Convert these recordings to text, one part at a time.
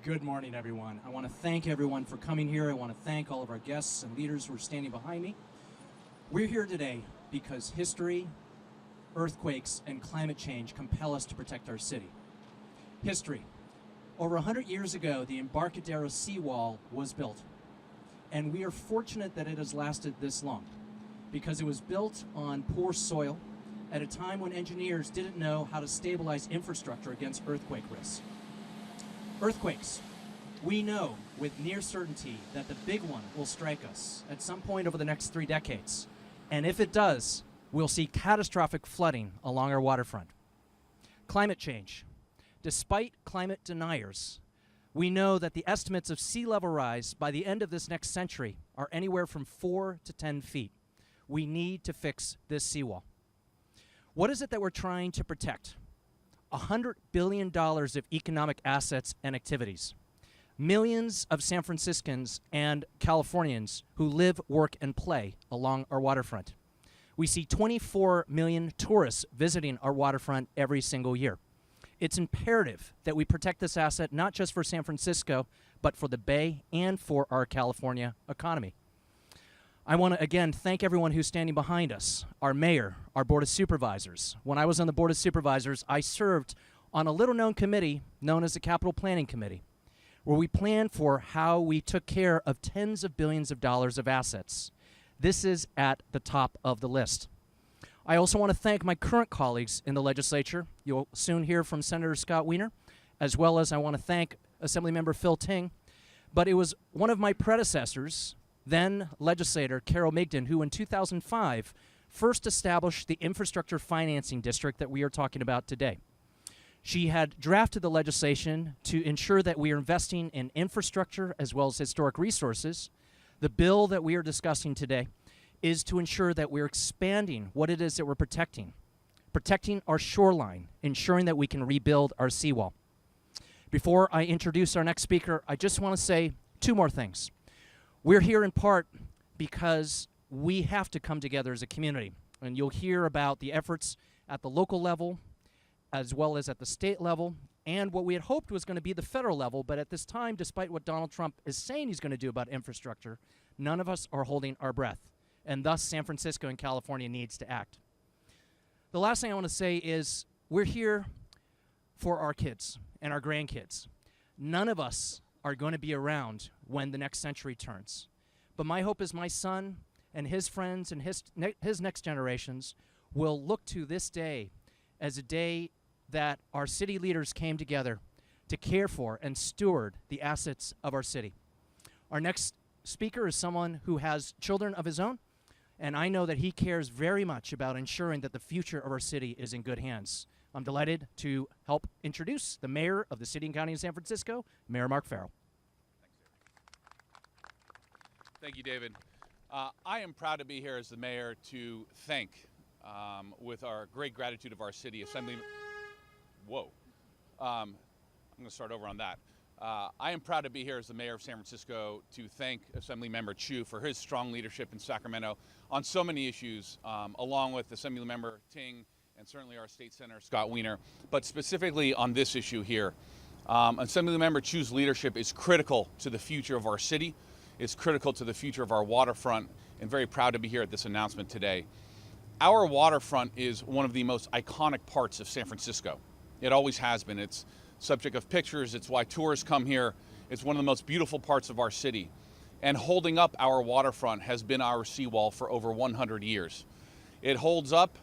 Good morning, everyone. I want to thank everyone for coming here. I want to thank all of our guests and leaders who are standing behind me. We're here today because history, earthquakes, and climate change compel us to protect our city. History. Over 100 years ago, the Embarcadero Seawall was built. And we are fortunate that it has lasted this long because it was built on poor soil at a time when engineers didn't know how to stabilize infrastructure against earthquake risks. Earthquakes. We know with near certainty that the big one will strike us at some point over the next 3 decades. And if it does, we'll see catastrophic flooding along our waterfront. Climate change. Despite climate deniers, we know that the estimates of sea level rise by the end of this next century are anywhere from 4 to 10 feet. We need to fix this seawall. What is it that we're trying to protect? $100 billion of economic assets and activities. Millions of San Franciscans and Californians who live, work, and play along our waterfront. We see 24 million tourists visiting our waterfront every single year. It's imperative that we protect this asset not just for San Francisco, but for the Bay and for our California economy. I want to, again, thank everyone who's standing behind us, our mayor, our board of supervisors. When I was on the board of supervisors, I served on a little-known committee known as the Capital Planning Committee, where we planned for how we took care of tens of billions of dollars of assets. This is at the top of the list. I also want to thank my current colleagues in the legislature. You'll soon hear from Senator Scott Wiener, as well as I want to thank Assemblymember Phil Ting. But it was one of my predecessors, then legislator Carol Migden, who in 2005 first established the infrastructure financing district that we are talking about today. She had drafted the legislation to ensure that we are investing in infrastructure as well as historic resources. The bill that we are discussing today is to ensure that we're expanding what it is that we're protecting our shoreline, ensuring that we can rebuild our seawall. Before I introduce our next speaker, I just want to say 2 more things. We're here in part because we have to come together as a community, and you'll hear about the efforts at the local level as well as at the state level and what we had hoped was going to be the federal level, but at this time, despite what Donald Trump is saying he's going to do about infrastructure, none of us are holding our breath, and thus San Francisco and California needs to act. The last thing I want to say is we're here for our kids and our grandkids. None of us are going to be around when the next century turns. But my hope is my son and his friends and his next generations will look to this day as a day that our city leaders came together to care for and steward the assets of our city. Our next speaker is someone who has children of his own, and I know that he cares very much about ensuring that the future of our city is in good hands. I'm delighted to help introduce the mayor of the city and county of San Francisco, Mayor Mark Farrell. Thank you, David. I am proud to be here as the mayor to thank, with our great gratitude of our city, Whoa. I'm going to start over on that. I am proud to be here as the mayor of San Francisco to thank Assemblymember Chiu for his strong leadership in Sacramento on so many issues, along with Assemblymember Ting and certainly our state senator, Scott Wiener, but specifically on this issue here. Assemblymember Chiu's leadership is critical to the future of our city. It's critical to the future of our waterfront, and very proud to be here at this announcement today. Our waterfront is one of the most iconic parts of San Francisco. It always has been. It's subject of pictures. It's why tourists come here. It's one of the most beautiful parts of our city. And holding up our waterfront has been our seawall for over 100 years. It holds up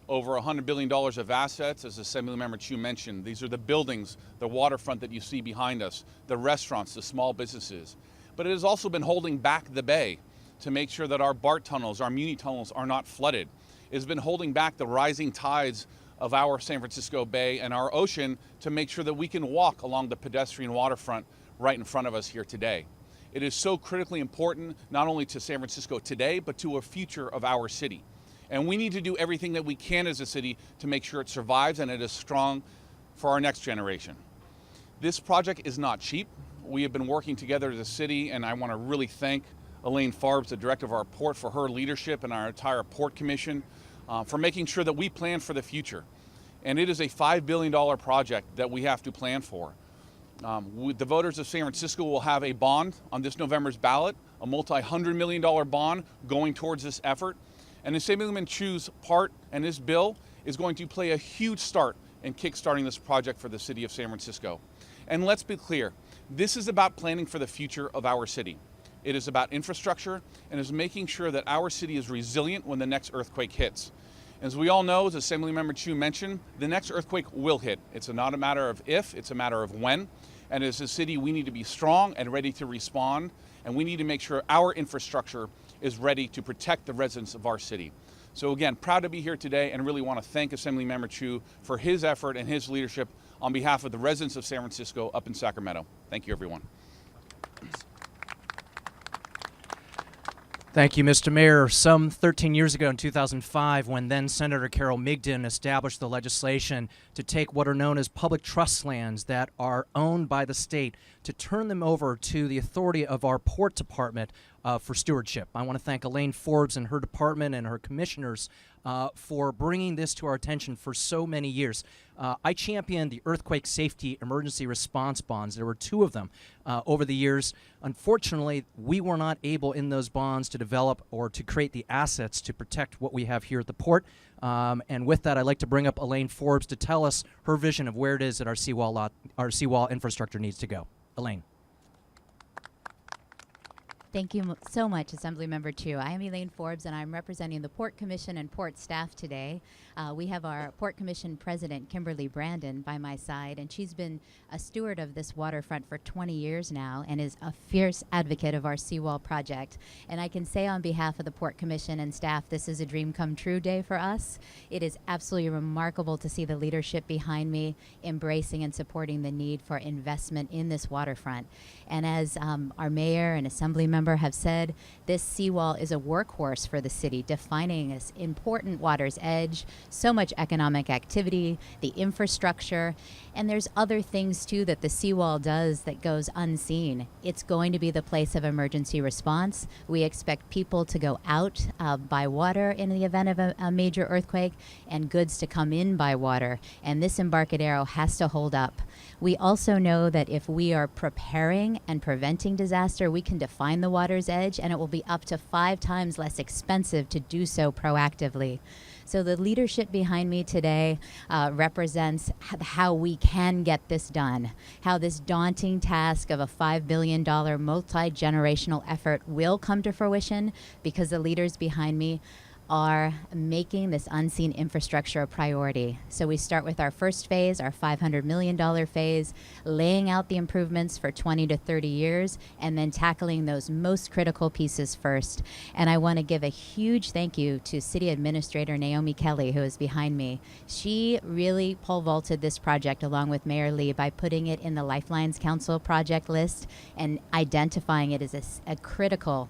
over $100 billion of assets, as Assemblymember Chiu mentioned. These are the buildings, the waterfront that you see behind us, the restaurants, the small businesses. But it has also been holding back the bay to make sure that our BART tunnels, our Muni tunnels are not flooded. It has been holding back the rising tides of our San Francisco Bay and our ocean to make sure that we can walk along the pedestrian waterfront right in front of us here today. It is so critically important, not only to San Francisco today, but to a future of our city. And we need to do everything that we can as a city to make sure it survives and it is strong for our next generation. This project is not cheap. We have been working together as a city, and I want to really thank Elaine, Forbes, the director of our port, for her leadership, and our entire Port Commission for making sure that we plan for the future. And it is a $5 billion project that we have to plan for. The voters of San Francisco will have a bond on this November's ballot, a multi-$100 million bond going towards this effort. And Assemblyman Chiu's part and his bill is going to play a huge start in kickstarting this project for the city of San Francisco. And let's be clear, this is about planning for the future of our city. It is about infrastructure and is making sure that our city is resilient when the next earthquake hits. As we all know, as Assemblymember Chiu mentioned, the next earthquake will hit. It's not a matter of if, it's a matter of when. And as a city, we need to be strong and ready to respond, and we need to make sure our infrastructure is ready to protect the residents of our city. So again, proud to be here today and really want to thank Assemblymember Chiu for his effort and his leadership on behalf of the residents of San Francisco up in Sacramento. Thank you, everyone. Thank you, Mr. Mayor. Some 13 years ago in 2005, when then Senator Carol Migden established the legislation to take what are known as public trust lands that are owned by the state to turn them over to the authority of our Port Department for stewardship. I want to thank Elaine Forbes and her department and her commissioners for bringing this to our attention for so many years. I championed the earthquake safety emergency response bonds. There were 2 of them over the years. Unfortunately, we were not able in those bonds to develop or to create the assets to protect what we have here at the port. And with that, I'd like to bring up Elaine Forbes to tell us her vision of where it is that our seawall infrastructure needs to go. Elaine. Thank you so much, Assemblymember Chiu. I am Elaine Forbes, and I'm representing the Port Commission and Port staff today. We have our Port Commission President, Kimberly Brandon, by my side, and she's been a steward of this waterfront for 20 years now and is a fierce advocate of our Seawall project. And I can say on behalf of the Port Commission and staff, this is a dream come true day for us. It is absolutely remarkable to see the leadership behind me embracing and supporting the need for investment in this waterfront. And as our mayor and Assemblymember have said, this seawall is a workhorse for the city, defining this important water's edge, so much economic activity, the infrastructure, and there's other things too that the seawall does that goes unseen. It's going to be the place of emergency response. We expect people to go out by water in the event of a major earthquake and goods to come in by water, and this Embarcadero has to hold up. We also know that if we are preparing and preventing disaster, we can define the water's edge, and it will be up to 5 times less expensive to do so proactively. So the leadership behind me today represents how we can get this done, how this daunting task of a $5 billion multi-generational effort will come to fruition because the leaders behind me are making this unseen infrastructure a priority. So we start with our first phase, our $500 million phase, laying out the improvements for 20 to 30 years, and then tackling those most critical pieces first. And I want to give a huge thank you to City Administrator Naomi Kelly, who is behind me. She really pole vaulted this project along with Mayor Lee by putting it in the Lifelines Council project list and identifying it as a critical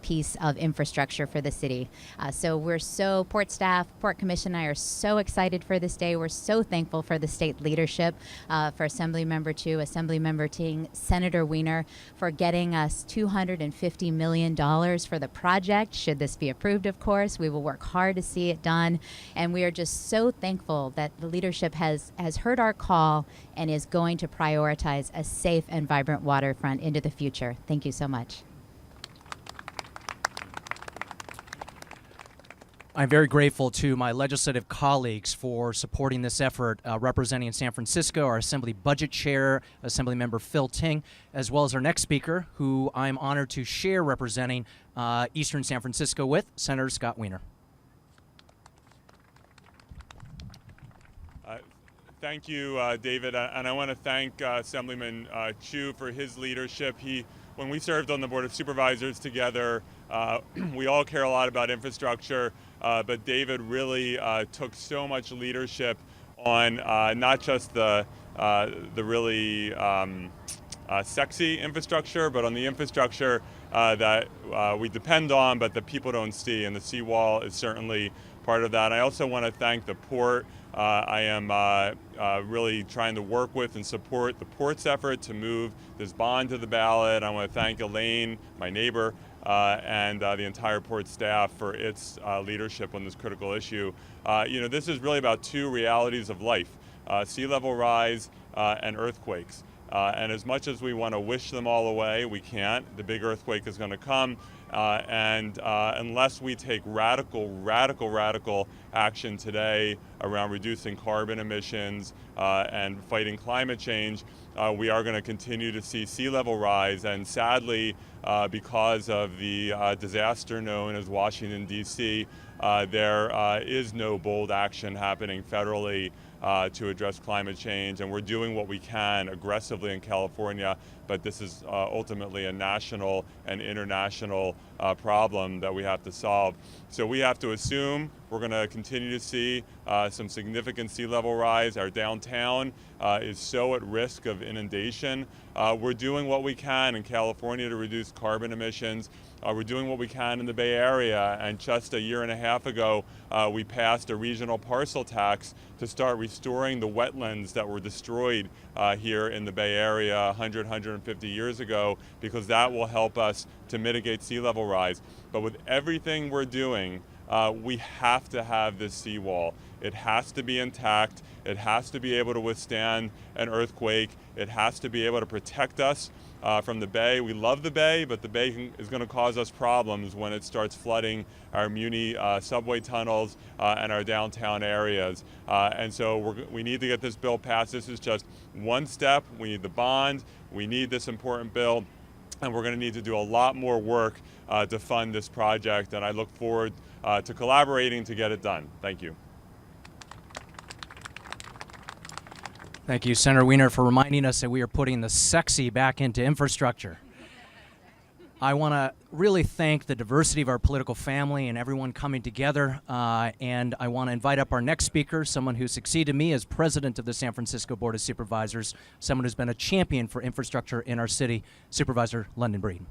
piece of infrastructure for the city. So we're Port staff, Port Commission and I are so excited for this day. We're so thankful for the state leadership, for Assemblymember Chiu, Assemblymember Ting, Senator Wiener, for getting us $250 million for the project. Should this be approved, of course, we will work hard to see it done. And we are just so thankful that the leadership has heard our call and is going to prioritize a safe and vibrant waterfront into the future. Thank you so much. I'm very grateful to my legislative colleagues for supporting this effort, representing San Francisco, our Assembly Budget Chair, Assemblymember Phil Ting, as well as our next speaker, who I'm honored to share representing Eastern San Francisco with, Senator Scott Wiener. Thank you, David, and I want to thank Assemblyman Chiu for his leadership. When we served on the Board of Supervisors together, we all care a lot about infrastructure, but David really took so much leadership on not just the really sexy infrastructure, but on the infrastructure that we depend on, but that people don't see, and the seawall is certainly part of that. I also want to thank the Port. I am really trying to work with and support the Port's effort to move this bond to the ballot. I want to thank Elaine, my neighbor, and the entire Port staff for its leadership on this critical issue. This is really about 2 realities of life, sea level rise and earthquakes. And as much as we want to wish them all away, we can't. The big earthquake is going to come. And unless we take radical action today around reducing carbon emissions and fighting climate change, we are going to continue to see sea level rise. And sadly, because of the disaster known as Washington, D.C., there is no bold action happening federally to address climate change, and we're doing what we can aggressively in California, but this is ultimately a national and international problem that we have to solve. So we have to assume we're going to continue to see some significant sea level rise. Our downtown is so at risk of inundation. We're doing what we can in California to reduce carbon emissions. We're doing what we can in the Bay Area, and just a year and a half ago, we passed a regional parcel tax to start restoring the wetlands that were destroyed here in the Bay Area 150 years ago, because that will help us to mitigate sea level rise. But with everything we're doing, we have to have this seawall. It has to be intact. It has to be able to withstand an earthquake. It has to be able to protect us from the bay. We love the bay, but the bay is going to cause us problems when it starts flooding our Muni subway tunnels and our downtown areas. And so we need to get this bill passed. This is just one step. We need the bond. We need this important bill. And we're going to need to do a lot more work to fund this project. And I look forward to collaborating to get it done. Thank you. Thank you, Senator Wiener, for reminding us that we are putting the sexy back into infrastructure. I want to really thank the diversity of our political family and everyone coming together. And I want to invite up our next speaker, someone who succeeded me as president of the San Francisco Board of Supervisors, someone who's been a champion for infrastructure in our city, Supervisor London Breed.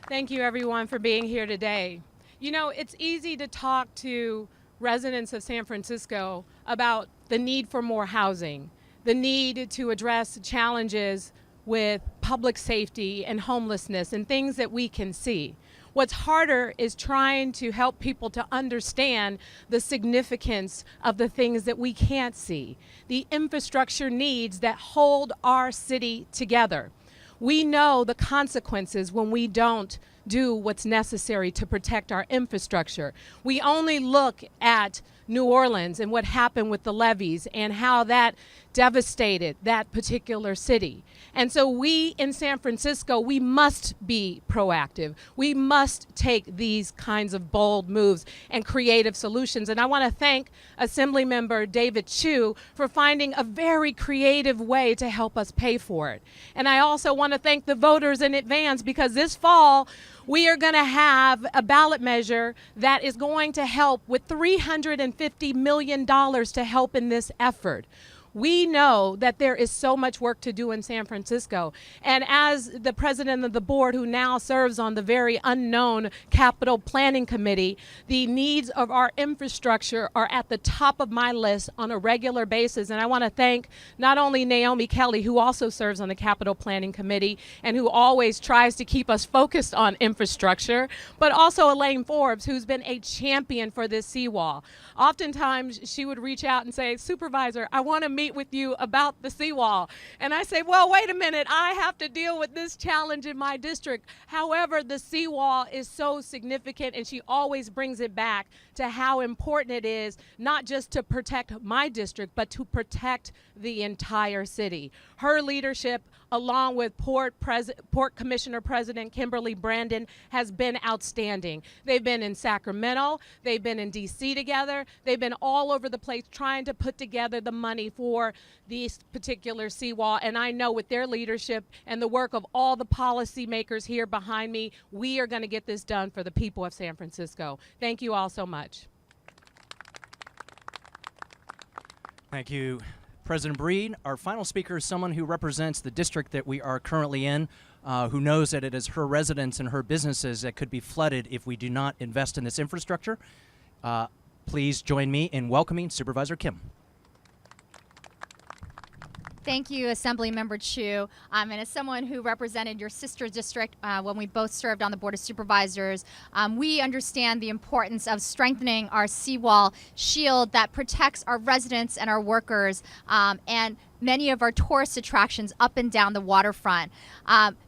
Thank you, everyone, for being here today. You know, it's easy to talk to residents of San Francisco about the need for more housing, the need to address challenges with public safety and homelessness and things that we can see. What's harder is trying to help people to understand the significance of the things that we can't see, the infrastructure needs that hold our city together. We know the consequences when we don't do what's necessary to protect our infrastructure. We only look at New Orleans and what happened with the levees and how that devastated that particular city. And so we in San Francisco, we must be proactive. We must take these kinds of bold moves and creative solutions. And I want to thank Assemblymember David Chiu for finding a very creative way to help us pay for it. And I also want to thank the voters in advance, because this fall, we are going to have a ballot measure that is going to help with $350 million to help in this effort. We know that there is so much work to do in San Francisco. And as the president of the board, who now serves on the very unknown Capital Planning Committee, the needs of our infrastructure are at the top of my list on a regular basis. And I want to thank not only Naomi Kelly, who also serves on the Capital Planning Committee and who always tries to keep us focused on infrastructure, but also Elaine Forbes, who's been a champion for this seawall. Oftentimes, she would reach out and say, "Supervisor, I want to meet with you about the seawall." And I say, well, wait a minute, I have to deal with this challenge in my district. However, the seawall is so significant, and she always brings it back to how important it is, not just to protect my district, but to protect the entire city. Her leadership, along with Port Commissioner President Kimberly Brandon, has been outstanding. They've been in Sacramento, they've been in DC together, they've been all over the place trying to put together the money for this particular seawall. And I know with their leadership and the work of all the policymakers here behind me, we are going to get this done for the people of San Francisco. Thank you all so much. Thank you, President Breed. Our final speaker is someone who represents the district that we are currently in, who knows that it is her residents and her businesses that could be flooded if we do not invest in this infrastructure. Please join me in welcoming Supervisor Kim. Thank you, Assemblymember Chiu. And as someone who represented your sister district when we both served on the Board of Supervisors, we understand the importance of strengthening our seawall shield that protects our residents and our workers and many of our tourist attractions up and down the waterfront.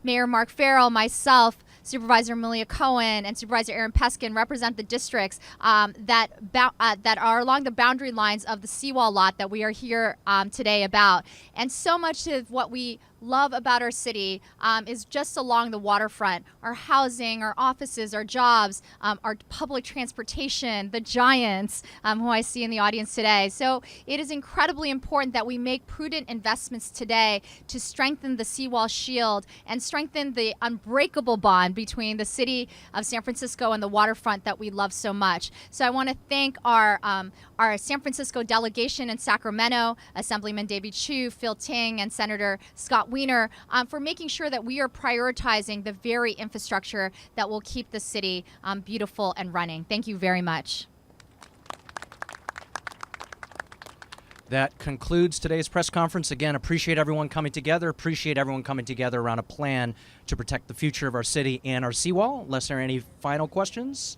Mayor Mark Farrell, myself, Supervisor Amelia Cohen, and Supervisor Aaron Peskin represent the districts that are along the boundary lines of the Seawall lot that we are here today about. And so much of what we love about our city is just along the waterfront. Our housing, our offices, our jobs, our public transportation, the giants who I see in the audience today. So it is incredibly important that we make prudent investments today to strengthen the seawall shield and strengthen the unbreakable bond between the city of San Francisco and the waterfront that we love so much. So I want to thank our San Francisco delegation in Sacramento, Assemblyman David Chiu, Phil Ting, and Senator Scott Wiener for making sure that we are prioritizing the very infrastructure that will keep the city beautiful and running. Thank you very much. That concludes today's press conference. Again, appreciate everyone coming together. Appreciate everyone coming together around a plan to protect the future of our city and our seawall. Unless there are any final questions,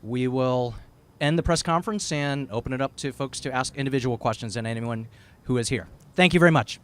we will end the press conference and open it up to folks to ask individual questions and anyone who is here. Thank you very much.